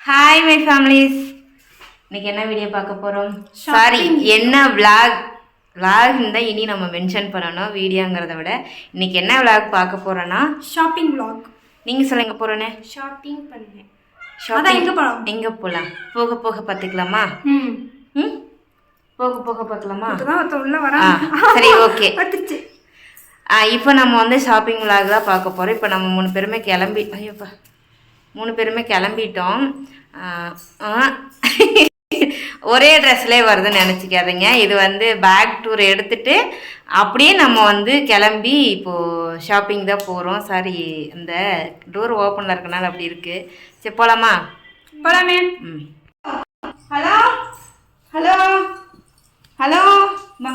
Hi my families, இன்னைக்கு என்ன video பார்க்க போகிறோம்? சாரி, என்ன விளாக் தான் இனி நம்ம மென்ஷன் பண்ணணும் வீடியோங்கிறத விட. இன்னைக்கு என்ன விளாக் பார்க்க போகிறோன்னா ஷாப்பிங் விளாக். நீங்கள் சொல்லுங்க. போகிறோன்னே ஷாப்பிங் பண்ணேன். ஷாப்பிங் எங்கே போகலாம்? போக போக பார்த்துக்கலாமா? ம் போக போக பார்க்கலாமா? சரி, ஓகே. இப்போ நம்ம வந்து ஷாப்பிங் விளாக் தான் பார்க்க போகிறோம். இப்போ நம்ம 3 பேருமே கிளம்பிட்டோம். ஒரே ட்ரெஸ்லேயே வருதுன்னு நினச்சிக்காதீங்க. இது வந்து பேக் டூர் எடுத்துகிட்டு அப்படியே நம்ம வந்து கிளம்பி இப்போது ஷாப்பிங் தான் போகிறோம். சாரி, இந்த டோர் ஓப்பனில் இருக்கனால அப்படி இருக்குது. சரி, போகலாமா? போகலாமே. ஹலோ ஹலோ ஹலோ மா,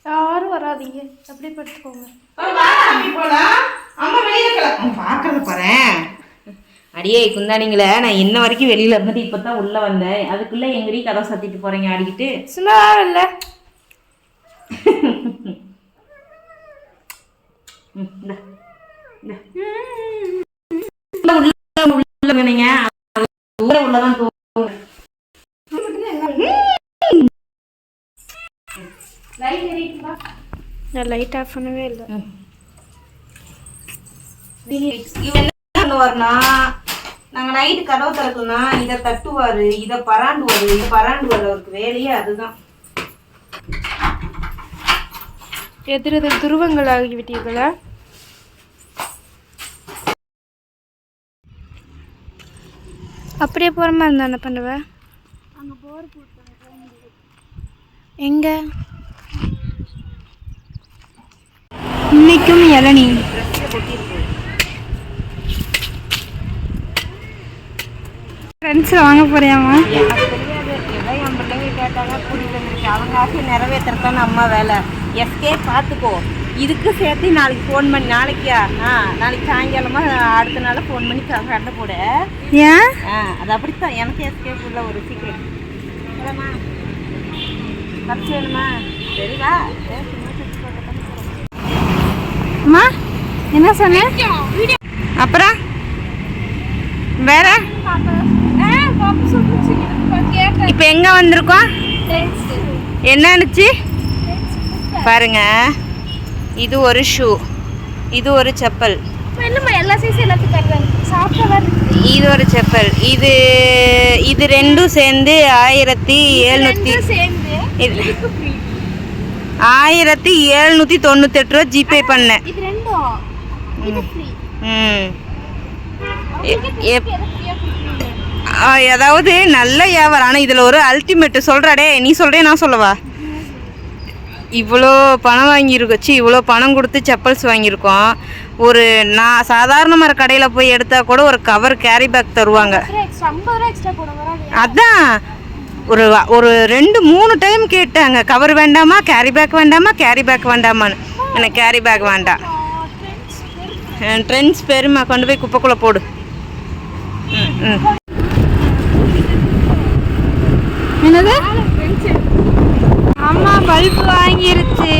யாரும் வராதீங்க, அப்படியே படுத்துக்கோங்க. பார்க்கறது போகிறேன். அடியே குந்தானிங்களே, நான் இன்ன வரைக்கும் வெளியில் இருந்துட்டு இப்போ தான் உள்ளே வந்தேன். அதுக்குள்ளே எங்கடி கதை சத்திட்டு போகிறீங்க ஆடிக்கிட்டு? சும்மா இல்லை. உள்ளதான் நான் லைட் ஆஃப் பண்ணவே இல்லை. என்ன வரனா, நாங்கள் நைட்டு கதவு திறக்கணும்னா இதை தட்டுவார், இதை பராண்டுவார், அவருக்கு வேலையே அதுதான். எதிரெதிர் துருவங்கள் ஆகிவிட்டீர்களா? அப்படியே போகிற மாதிரி இருந்தா என்ன பண்ணுவேன்? அங்கே போர் போட்டு எங்க இன்னைக்கும் இளநீ ஃப்ரெண்ட்ஸில் வாங்க போறியாமா? எனக்கு தெரியாது. ஏதோ என் பிள்ளைங்க கேட்டாங்க, கூட்டிகிட்டு வந்துருக்கு. அவங்க ஆசையை நிறைவேற்றுறதான் நம்ம வேலை. எஸ்கே பார்த்துக்கோ. இதுக்கு சேர்த்து நாளைக்கு ஃபோன் பண்ணி, நாளைக்கு சாயங்காலமாக அடுத்த நாள் ஃபோன் பண்ணி சண்டை போட. ஏன்? அது அப்படித்தான். எனக்கு எஸ்கேப் உள்ள ஒரு சீக்கிரம். இல்லைம்மா, கப்ஸ் வேணுமா? சரிவா. அம்மா என்ன சொன்னேன்? அப்புறம் வேற இப்போ எங்கே வந்திருக்கோம்? என்ன இருந்துச்சு பாருங்க. இது ஒரு ஷூ, இது ஒரு செப்பல், இது ஒரு செப்பல், இது ரெண்டும் சேர்ந்து 1798 ரூபா ஜிபே பண்ணேன். ஏதாவது நல்ல வியாபாரம். ஆனால் இதில் ஒரு அல்டிமேட்டு சொல்கிறாடே, நீ சொல்கிறே நான் சொல்லவா? இவ்வளோ பணம் வாங்கியிருக்கோச்சு, இவ்வளோ பணம் கொடுத்து செப்பல்ஸ் வாங்கியிருக்கோம். ஒரு நான் சாதாரணமாக கடையில் போய் எடுத்தால் கூட ஒரு கவர் கேரி பேக் தருவாங்க. அதான் ஒரு 2-3 டைம் கேட்டாங்க, கவர் வேண்டாமா, கேரி பேக் வேண்டாமான்னு. எனக்கு கேரி பேக் வேண்டாம். ட்ரெண்ட்ஸ் பெருமா, கொண்டு போய் குப்பைக்குள்ளே போடு. என்னது? அம்மா பல்பு வாங்கிருச்சு.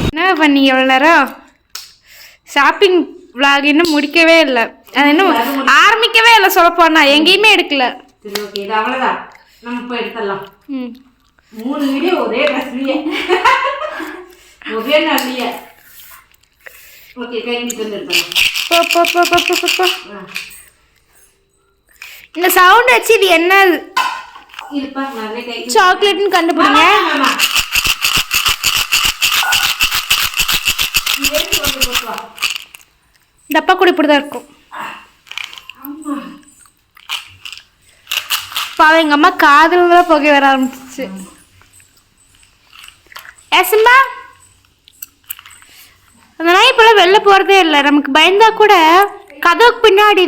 என்ன பண்ணீங்க எவ்வளோ நேரம்? ஷாப்பிங் விளாக் இன்னும் முடிக்கவே இல்லை. அது இன்னும் ஆரம்பிக்கவே இல்லை. சொல்லப்போனா எங்கேயுமே எடுக்கல. சரி, ஓகே. இது அவ்வளோதான், நம்ம போய் எடுத்துடலாம். 3 வீடியோ ஒரே ட்ரெஸ்லயே, ஒரே நாள்லயே. ஓகே, கைங்கிட்டு வந்து எடுத்துடலாம். இந்த சவுண்ட் வச்சு இது என்ன சாக்லேட்னு கண்டுபிடிங்க. டப்பா கூட இப்படிதான் இருக்கும். பாவம், எங்க அம்மா காதுல புகை வர ஆரம்பிச்சிச்சு. ஏசம்பா, அந்த நாய் இப்பெல்லாம் வெளில போறதே இல்லை. நமக்கு பயந்தா கூட கதவுக்கு பின்னாடி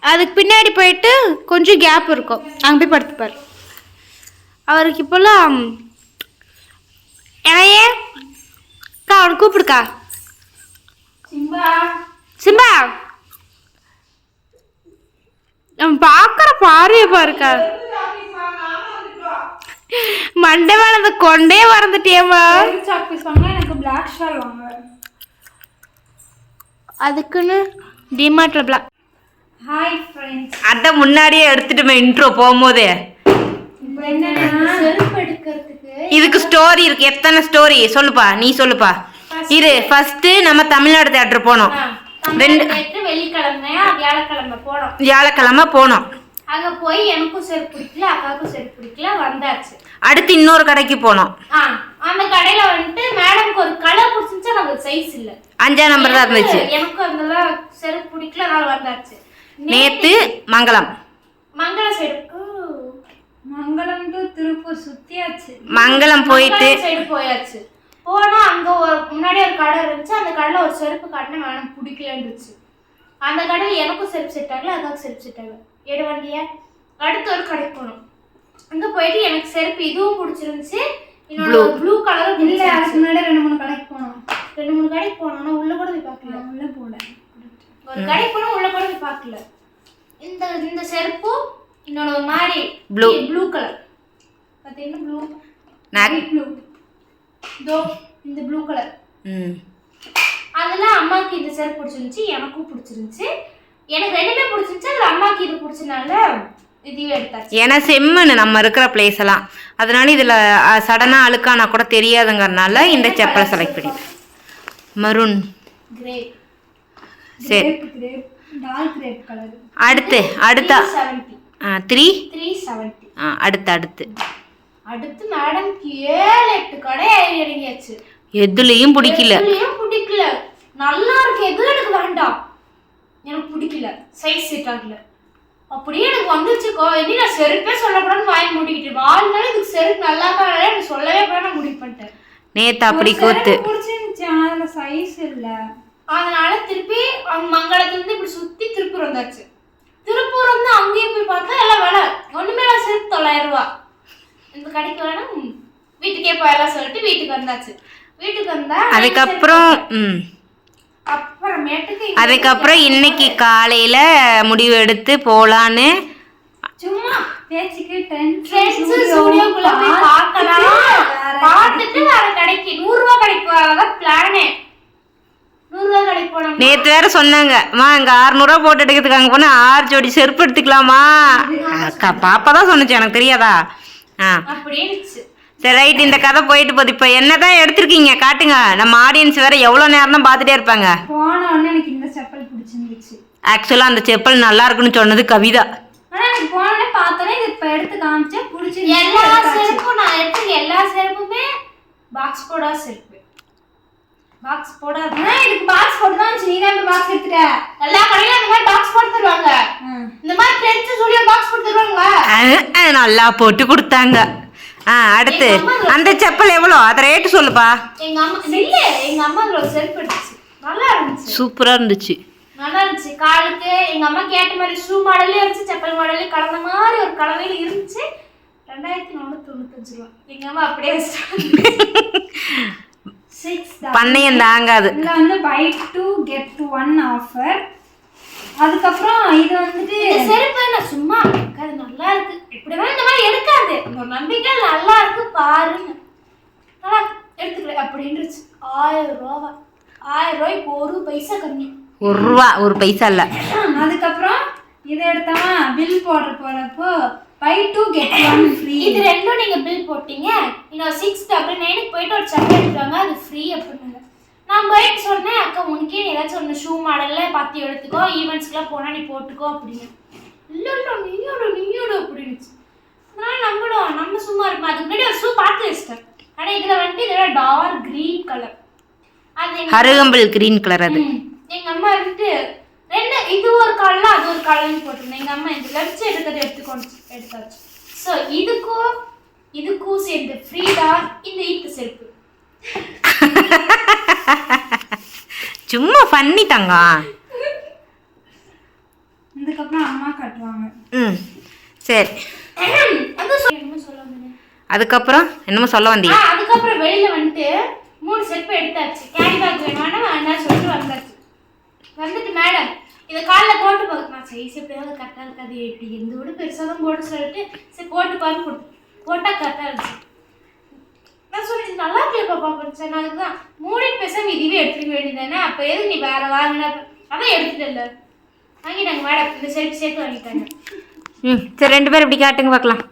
அதுக்கு பின்னாடி போயிட்டு கொஞ்சம் கேப் இருக்கும், அங்கே போய் படுத்துப்பார். அவருக்கு இப்போல்லாம் என்னையே அவனை கூப்பிடுக்கா. சிம்பா, நம்ம பார்க்குற பார்வையை பாருக்கா. மண்டை மேலே கொண்டே மறந்துட்டியம்மா. சாக்பீஸ் வாங்க, எனக்கு பிளாக் ஷால் வாங்க. அதுக்குன்னு டிமார்ட்டில் பிளாக். Hi friends. அதான் முன்னாடியே எடுத்துட்டுமே இன்ட்ரோ போகும்போதே. இப்போ என்னன்னா செருப்பு எடுக்கிறதுக்கு இதுக்கு ஸ்டோரி இருக்கு. எத்தனை ஸ்டோரி சொல்லுப்பா, நீ சொல்லுப்பா. இரு, ஃபர்ஸ்ட் நம்ம தமிழ்நாடு தேட்டர் போனோம். வியாழக்கிழமை போனோம். அங்க போய் எனக்கும் செருப்பு பிடிக்கல, அக்காவுக்கும் செருப்பு பிடிக்கல, வந்தாச்சு. அடுத்து இன்னொரு கடைக்கு போனோம். அந்த கடையில வந்துட்டு மேடம்க்கு ஒரு கலர் பிடிச்சிருந்துச்சு, எனக்கு சைஸ் இல்ல, 5ஆம் நம்பர் தான் இருந்துச்சு. எனக்கு அதனால செருப்பு பிடிக்கல, அதனால வந்தாச்சு. நேத்து மங்களம் செருப்பு மங்களம் டு திருப்பூர் சுத்தியாச்சு. மங்களம் போயிட்டு சைடு போயாச்சு. போனா அங்க ஒரு முன்னாடி ஒரு கடை இருந்துச்சு. அந்த கடையில ஒரு செருப்பு காட்டின மேடம் பிடிக்கலன்னுச்சு. அந்த கடையில் எனக்கும் செருப்பு செட் ஆகல, அதாவுக்கு செருப்பு செட் ஆகல. எடு வண்டியா. அடுத்து ஒரு கடைக்கு போனோம். அங்க போயிட்டு எனக்கு செருப்பு இதுவும் பிடிச்சிருந்துச்சு, இன்னொரு ப்ளூ கலரும் இல்ல. அதுக்கு முன்னாடி 2-3 கடைக்கு போனோம். 2-3 கடைக்கு போனோம்னா உள்ள கூட போய் பார்க்கல. உள்ள போல ஒரு கடைக்கு போனா உள்ள கூட போய் பார்க்கல. இந்த செருப்பு இன்னொரு ஒரு மாதிரி ப்ளூ கலர் பாத்தீங்கன்னா ப்ளூ தோ இந்த ப்ளூ கலர். அதுல அம்மாக்கு இந்த செருப்பு பிடிச்சிருந்துச்சு, எனக்கும் பிடிச்சிருந்துச்சு. எனக்கு ரெண்டுமே பிடிச்சிருந்துச்சு. அதுல அம்மாக்கு இது பிடிச்சனால இதுவே எடுத்தாச்சு. ஏன்னா செம்மனு நம்ம இருக்கிற பிளேஸ் எல்லாம், அதனால இதுல சடனா அழுக்கானா கூட தெரியாதுங்கிறதுனால இந்த செப்பலை செலக்ட் பண்ணி. Maroon grey. சரி, டார்க் கிரேப் கலர். அடுத்த 370. அடுத்து மேடம்க்கு 7-8 கடை இறங்கியாச்சு. எதுலயும் பிடிக்கல. நல்லா இருக்கு, எதுவும் எனக்கு வேண்டாம், எனக்கு பிடிக்கல, சைஸ் செட் ஆகல. அப்படியே எனக்கு வந்துருச்சுக்கோ. இனி நான் செருப்பே சொல்லக்கூடாதுன்னு வாங்கி முடிக்கிட்டு வாழ்நாள் இதுக்கு செருப்பு நல்லா தான் எனக்கு சொல்லவே கூட நான் முடிவு பண்ணிட்டேன். நேத்து அப்படி கூத்து பிடிச்சிருந்துச்சு, அதுல சைஸ் இல்ல. அதனால திருப்பி அவங்க மங்களத்துல இருந்து இப்படி சுத்தி திருப்பூர் வந்தாச்சு. திருப்பூர் வந்து அங்கேயே போய் பார்த்தா எல்லாம் விலை ஒண்ணுமே செருப்பு 900 ரூபா. இந்த கடைக்கு வேணும், வீட்டுக்கே போயெல்லாம் சொல்லிட்டு வீட்டுக்கு வந்தாச்சு. வீட்டுக்கு வந்தா அதுக்கப்புறம் இன்னைக்கு காலையில முடிவு எடுத்து போலான்னு சும்மா பேச்சுக்கு ஸ்டுடியோக்குள்ள போய் பார்க்கலாம், பார்த்துட்டு வேற கடைக்கு 100 ரூபா கடைக்கு போறதா பிளானே. 100 ரூபா கடைக்கு போனோம். நேத்து வேற சொன்னாங்க, அம்மா இங்க 600 ரூபா போட்டு எடுக்கிறதுக்கு அங்க போனா 6 ஜோடி செருப்பு எடுத்துக்கலாமா? அக்கா பாப்பா தான் சொன்னுச்சு, எனக்கு தெரியாதா? அப்படின்னு. சரி ரைட், இந்த கதை போயிட்டு போகுது. இப்போ என்னதான் எடுத்திருக்கீங்க காட்டுங்க, நம்ம ஆடியன்ஸ் வேற எவ்வளோ நேரம் தான் பார்த்துட்டே இருப்பாங்க. போன உடனே எனக்கு இந்த செப்பல் பிடிச்சிருந்துச்சு. ஆக்சுவலாக அந்த செப்பல் நல்லா இருக்குன்னு சொன்னது கவிதா. ஆனால் எனக்கு போன உடனே பார்த்தோன்னே இது இப்போ எடுத்து காமிச்சேன், பிடிச்சிருந்துச்சு. எல்லா செருப்பும் நான் எடுத்து எல்லா செருப்புமே பாக்ஸ் போடா செருப்பு. பாக்ஸ் போடாது. இதுக்கு பாக்ஸ் போட்டு தான் நீ தான் பாக்ஸ் எடுத்துட்ட. எல்லா கடையிலும் அந்த மாதிரி பாக்ஸ் போட்டு தருவாங்க. இந்த மாதிரி ஃப்ரெண்ட்ஸ் ஸ்டுடியோ பாக்ஸ் போட்டு தருவாங்க. நல்லா போட்டு கொடுத்தாங்க. அடுத்து அந்த செப்பல் எவ்வளோ, அதை ரேட்டு சொல்லுப்பா. எங்க அம்மா ஒரு செருப்பு எடுத்துச்சு, நல்லா இருந்துச்சு, சூப்பரா இருந்துச்சு, நல்லா இருந்துச்சு. காலுக்கு எங்க அம்மா கேட்ட மாதிரி ஷூ மாடலே இருந்துச்சு, செப்பல் மாடலே கலந்த மாதிரி ஒரு கலவையில் இருந்துச்சு. 2495 ரூபா. எங்க அம்மா அப்படியே பண்ணையம் தாங்காது. இதுல வந்து buy 2 get 1 ஆஃபர். அதுக்கப்புறம் இது வந்துட்டு செருப்பு நான் சும்மா அது நல்லா இருக்கு, இப்படிதான் இந்த மாதிரி எடுக்காது, ஒரு நம்பிக்கை நல்லா இருக்கு பாருங்க, நல்லா எடுத்துக்கல அப்படின்னுச்சு. 1000 ரூபா. 1000 ரூபாய்க்கு 1 பைசா கம்மி. 1 ரூபா 1 பைசா இல்ல. அதுக்கப்புறம் இதை எடுத்தோமா பில் போடுற போறப்போ buy 2 get 1 ஃப்ரீ. இது ரெண்டும் நீங்க பில் போட்டீங்க, இன்னும் 699 போயிட்டு ஒரு சட்டை எடுத்தாங்க, அது ஃப்ரீ அப்படின்னாங்க. நான் போயிட்டு சொன்னேன், அக்கா உனக்கே ஏதாச்சும் ஒன்று ஷூ மாடலில் பார்த்து எடுத்துக்கோ, ஈவெண்ட்ஸ்க்குலாம் போனால் நீ போட்டுக்கோ அப்படின்னு. இல்லை நீயோட அப்படின்னுச்சு. அதனால நம்ம சும்மா இருப்போம். அதுக்கு முன்னாடி ஒரு ஷூ பார்த்து வச்சிட்டேன். ஆனால் இதில் வந்துட்டு இதெல்லாம் டார்க் க்ரீன் கலர், அது அருகம்புல் கிரீன் கலர். அது எங்கள் அம்மா வந்துட்டு இது ஒரு கலர் அது ஒரு கலர்னு போட்டிருந்தேன். எங்கள் அம்மா இந்த லெஃப்ட் சைடு இருக்கிறத எடுத்தாச்சு. ஸோ இதுக்கும் சேர்ந்து ஃப்ரீடா இந்த ஈட்டு செருப்பு. சும்மா பண்ணிட்டாங்க. இதுக்கப்புறம் அம்மா கட்டுவாங்க. சரி, அதுக்கப்புறம் என்னமோ சொல்ல வந்தீங்க. அதுக்கப்புறம் வெளியில வந்துட்டு 3 செருப்பு எடுத்தாச்சு. கேரி பேக் வேணும்னா வேணா சொல்லிட்டு வந்தாச்சு. வந்துட்டு மேடம் இதை காலில் போட்டு பார்க்க, நான் சைஸ் எப்படியாவது கரெக்டாக இருக்காது, எப்படி எந்த விட பெருசாக தான் போட்டு சொல்லிட்டு சரி போட்டு பாரு போட்டால் கரெக்டாக இருந்துச்சு. நான் சொல்லி நல்லா இருக்கே பாப்பா படிச்சேன். நான் அதுதான் மூடிட்டு பேசாமல் இதுவே எடுத்துக்க வேண்டியதானே, அப்போ எது நீ வேற வாங்கினா அதான் எடுத்துட்டல வாங்கிட்டாங்க மேடம், இந்த செட் சேர்த்து வாங்கிட்டாங்க. சரி 2 பேரும் இப்படி காட்டுங்க பார்க்கலாம்.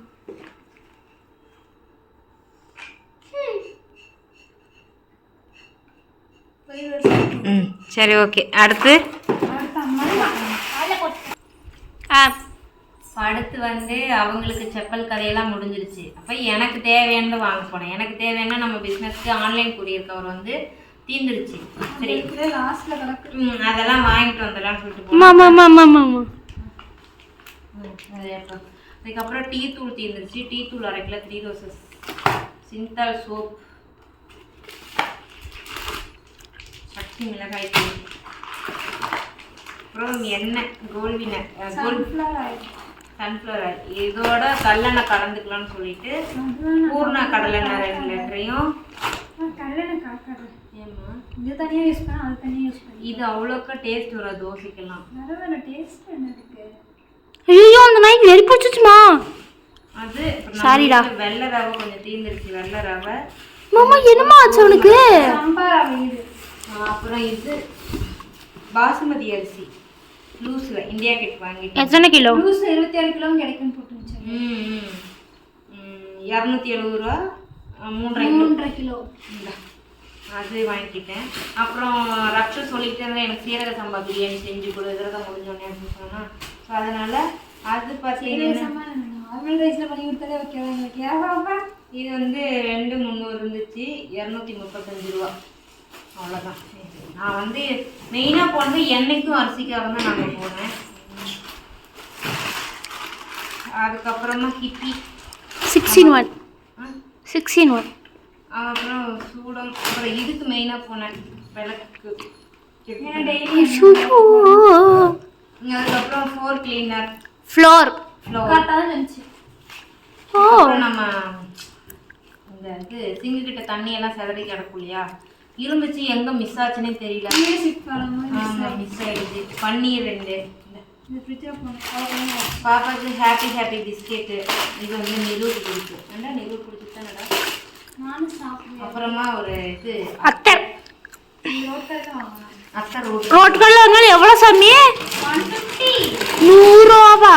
சரி ஓகே. அடுத்து அடுத்து வந்து அவங்களுக்கு செப்பல் கதையெல்லாம் முடிஞ்சிருச்சு. அப்போ எனக்கு தேவையானது வாங்க போனேன். எனக்கு தேவையான நம்ம பிஸ்னஸ்க்கு ஆன்லைன் கொரியர் கவர் வந்து தீந்துருச்சு. சரி அதெல்லாம் வாங்கிட்டு வந்துடலாம்னு சொல்லிட்டு போனேன். அதுக்கப்புறம் டீ தூள் தீர்ந்துருச்சு. டீ தூள் 1/2 கிலோ, 3 ரோசஸ், சிந்தால் சோப், சக்தி மிளகாய் தூள், அப்புறம் எண்ணெய் கோல்வினர் சன்ஃப்ளவர் ஆயில். இதோட கல்லெண்ணெய் கலந்துக்கலாம்னு சொல்லிட்டு பூர்ண கடலெண்ணெய் 2 லிட்டரையும். ஏம்மா இது தனியாக யூஸ் பண்ண அது தனியாக யூஸ் பண்ண இது அவ்வளோக்கா டேஸ்ட் வராது தோசைக்கெல்லாம். டேஸ்ட் என்ன இருக்கு? ஐயோ அந்த நாய்க்கு வெறி பிடிச்சிச்சுமா. அது சாரிடா வெள்ளை ரவை கொஞ்சம் தீர்ந்துருச்சு. வெள்ளை ரவை மாமா என்னமா ஆச்சு உனக்கு? சம்பா ரவை இது. அப்புறம் இது பாசுமதி அரிசி லூஸ்ல இந்தியா கிட் வாங்கிட்டு. எத்தனை கிலோ? லூஸ் 27 கிலோ கிடைக்குன்னு போட்டுருந்துச்சு. 270 ரூபா 3.5 கிலோ. அது வாங்கிக்கிட்டேன். அப்புறம் ரக்ஷு சொல்லிட்டு இருந்தேன் எனக்கு சீரக சம்பா பிரியாணி செஞ்சு கொடு, விரதம் முடிஞ்சோடனே அப்படின்னு சொன்னால். ஸோ அதனால அது பார்த்தீங்கன்னா நார்மல் ரைஸில் பண்ணி கொடுத்தாலே ஓகேவா. இது வந்து 2,300 இருந்துச்சு. 235 ரூபா. அவ்வளோதான். நான் வந்து மெயினாக போனது எண்ணெய்க்கும் அரிசிக்காக தான் நாங்கள் போனேன். அதுக்கப்புறமா ஹிப்பி 16 அப்புறம் சூடம். அப்புறம் இதுக்கு மெயினாக போனேன் விளக்கு. அதுக்கப்புறம் ஃப்ளோர் கிளீனர் ஃப்ளோர் நம்ம இந்த இது சிங்கு கிட்ட தண்ணியெல்லாம் செதறி கிடக்கும் இல்லையா, இருந்துச்சு எங்கே மிஸ் ஆச்சுன்னே தெரியல. மிஸ் ஆகிடுச்சு. பன்னீர் 2. பாப்பாவுக்கு ஹாப்பி ஹாப்பி பிஸ்கெட்டு. இது வந்து நிரூர் பிடிக்கும். ஏன்னா நிரூர் பிடிச்சிட்டு தானடா நானும் சாப்பிடுவேன். அப்புறமா ஒரு இது அத்தர் ரோட்கள்ல எவ்வளோ சாமி? 100 ரூபா.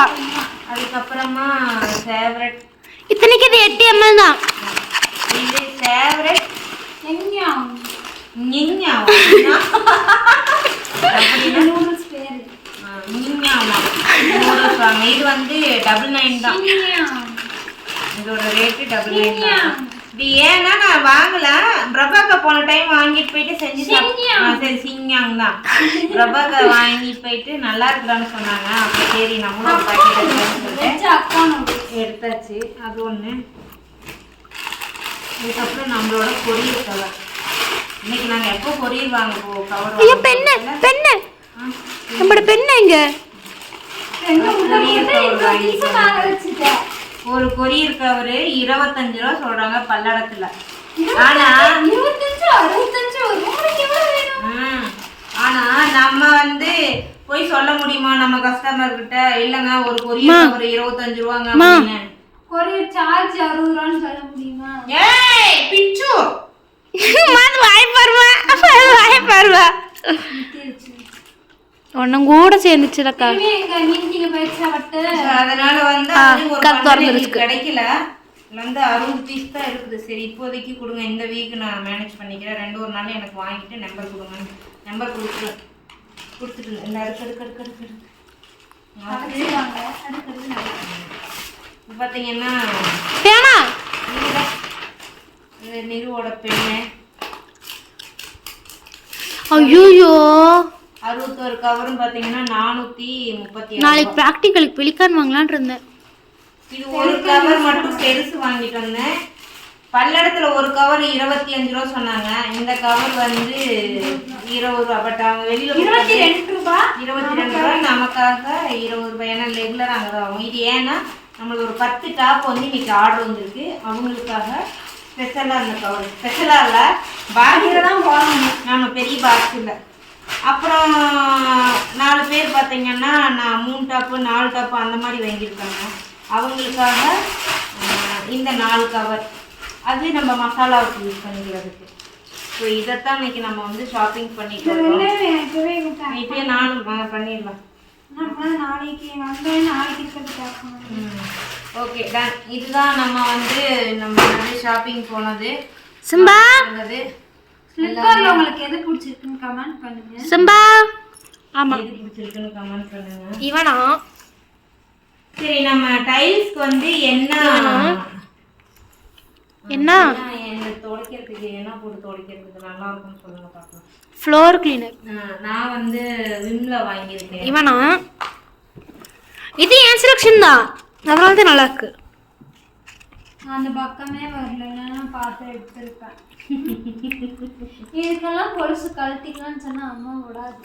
அதுக்கப்புறமா ஃபேவரட் இத்தனைக்கு இது 8 ml தான். இது ஃபேவரட் இது வந்து 99 தான். இதோட ரேட்டு 99 தான். இது ஏன்னா நான் வாங்கல, பிரபாக்கா போன டைம் வாங்கிட்டு போயிட்டு செஞ்சு சரி சிங்யாங் தான். பிரபாக்கா வாங்கிட்டு போயிட்டு நல்லா இருக்குதான்னு சொன்னாங்க. அப்போ சரி நம்மளும் ஒரு பாக்கெட் எடுத்தாச்சு. அது ஒன்று. இதுக்கப்புறம் நம்மளோட கொரியர் கவர். இன்னைக்கு நாங்கள் எப்போ கொரியர் வாங்க போவோம் கவர். பெண்ணு நம்மளோட பெண்ணு எங்க? ஒரு கொரியர் கவர் 25 ரூபா சொல்றாங்க பல்லடத்துல. ஆனா 65 நம்ம வந்து போய் சொல்ல முடியுமா நம்ம கஸ்டமர் கிட்ட? இல்லங்க ஒரு கொரியர் கவர் 25 ரூபாங்க அப்படின்னு. கொரியர் சார்ஜ் 60 ரூபான்னு சொல்ல முடியுமா? ஏய் பிச்சு மாது வாய் பாருவா ஒன்னும் கூட சேர்ந்துச்சுலக்கா. அதனால வந்து கிடைக்கல. வந்து 60 பீஸ் தான் இருக்குது. சரி இப்போதைக்கு கொடுங்க, இந்த வீக் நான் மேனேஜ் பண்ணிக்கிறேன். 2 நாள் எனக்கு வாங்கிட்டு நம்பர் கொடுங்க. நம்பர் கொடுத்துட்டு இந்த அடுக்கு பார்த்தீங்கன்னா நிறுவோட பெண்ணு. ஐயோ 61 கவரும் பார்த்தீங்கன்னா 436. நாளைக்கு ப்ராக்டிகலுக்கு பெலிக்கான் வாங்கலான் இருந்தேன். இது ஒரு கவர் மட்டும் பெருசு வாங்கிட்டு வந்தேன். பல்லடத்துல ஒரு கவர் 25 ரூபா சொன்னாங்க. இந்த கவர் வந்து 20 ரூபா. பட் அவங்க வெளியில 22 ரூபா நமக்காக 20 ரூபாய். ஏன்னா ரெகுலர் அங்கே தான் ஆகும். இது ஏன்னா நம்மளுக்கு ஒரு 10 டாப் வந்து இன்னைக்கு ஆர்டர் வந்திருக்கு. அவங்களுக்காக ஸ்பெஷலாக அந்த கவர். ஸ்பெஷலாக இல்லை, பாக்ஸில் தான் போகணும். நம்ம பெரிய பாக்ஸ் இல்லை. அப்புறம் 4 பேர் பார்த்தீங்கன்னா நான் 3 டாப்பு 4 டாப்பு அந்த மாதிரி வாங்கியிருக்காங்க. அவங்களுக்காக இந்த 4 கவர். அது நம்ம மசாலாவுக்கு யூஸ் பண்ணிக்கிறதுக்கு. ஸோ இதைத்தான் இன்னைக்கு நம்ம வந்து ஷாப்பிங் பண்ணிட்டு இப்பயே நானும் பண்ணிடலாம். நாளைக்கு வந்து நாளைக்கு இருக்கிறது பார்க்கணும். Okay done. இதுதான் நம்ம வந்து ஷாப்பிங் போனது. சிம்பா ஸ்லிப்பர்ல உங்களுக்கு எது பிடிச்சிருக்குன்னு கமெண்ட் பண்ணுங்க. சிம்பா ஆமா எது பிடிச்சிருக்குன்னு கமெண்ட் பண்ணுங்க. இவனா சரி நம்ம டைல்ஸ்க்கு வந்து என்ன துடைக்கிறதுக்கு என்ன போட்டு துடைக்கிறதுக்கு நல்லா இருக்கும்னு சொல்லுங்க பார்க்கலாம். Floor cleaner. நான் வந்து விம்ல வாங்கியிருக்கேன். இவனா இது என் செலக்ஷன் தான், அதனால தான் நல்லா இருக்கு. அந்த பக்கமே வரலன்னா பார்த்து எடுத்துருப்பேன். இதுக்கெல்லாம் கொலுசு கழட்டிக்கலாம்னு சொன்னா அம்மா விடாது.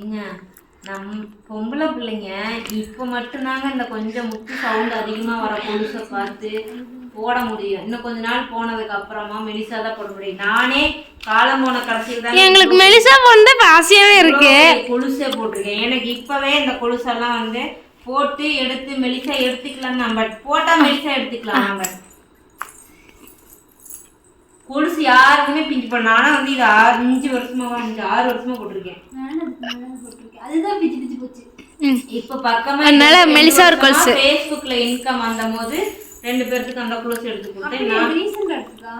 ஏங்க பொம்பளை பிள்ளைங்க இப்போ மட்டும்தாங்க இந்த கொஞ்சம் முத்து சவுண்ட் அதிகமாக வர கொலுசை பார்த்து போட முடியும். இன்னும் கொஞ்ச நாள் போனதுக்கு அப்புறமா மெலிசா தான் போட முடியும். நானே காலம் போன கடைசியில் தான் எங்களுக்கு மெலிசா போன ஆசையாவே இருக்கு. கொலுசே போட்டிருக்கேன். எனக்கு இப்பவே இந்த கொலுசெல்லாம் வந்து போட்டு எடுத்து மெலிசா எடுத்துக்கலாம் தான். பட் போட்டா மெலிசா எடுத்துக்கலாம். நம்ம கொலுசு யாருக்குமே பிஞ்சு பண்ண. ஆனா வந்து இது 5 வருஷமா 6 வருஷமா போட்டிருக்கேன். அதுதான் பிஞ்சு பிஞ்சு போச்சு. இப்ப பக்கமா அதனால மெலிசா ஒரு கொலுசு Facebookல இன்கம் வந்தபோது 2 பேருக்கு அந்த கொலுசு எடுத்து கொடுத்தேன். நான் ரீசன்ட்டா எடுத்ததா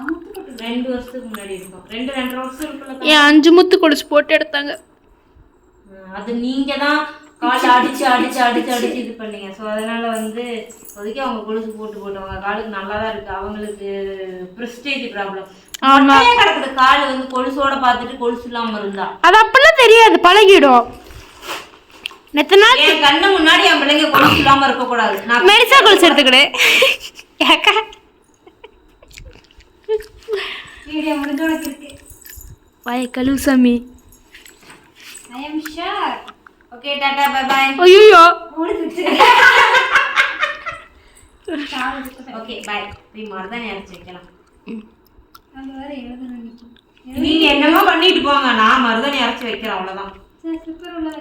2 வருஷத்துக்கு முன்னாடி இருக்கும். 2.5 வருஷம் இருக்குல்ல. 5 முத்து கொலுசு போட்டு எடுத்தாங்க. அது நீங்க தான் கால் அடிச்சு இது பண்ணீங்க. ஸோ அதனால வந்து இப்போதைக்கு அவங்க கொலுசு போட்டு அவங்க காலுக்கு நல்லா தான் இருக்கு. அவங்களுக்கு ப்ரெஸ்டேஜ் ப்ராப்ளம் கிடக்குது. கால் வந்து கொலுசோட பார்த்துட்டு கொலுசு இல்லாம இருந்தா அது அப்பெல்லாம் தெரியாது, பழகிடும். என் கண்ணு முன்னாடி என் பிள்ளைங்க கொலுசு இல்லாம இருக்க கூடாது. நான் மெலிசா கொலுசு எடுத்துக்கிடு. வீடியோ முடிஞ்சோட இருக்கு. வாய் கழுசாமி. I am sure. Okay tata bye bye. ஐயோ முடிஞ்சிச்சு. Okay bye. நீ மர்தானே அரைச்சு வைக்கலாம். அங்க வேற எழுதணும். நீங்க என்னமோ பண்ணிட்டு போங்க, நான் மருதாணி அரைச்சு வைக்கிறேன் அவ்வளவுதான். சரி சூப்பர் உள்ள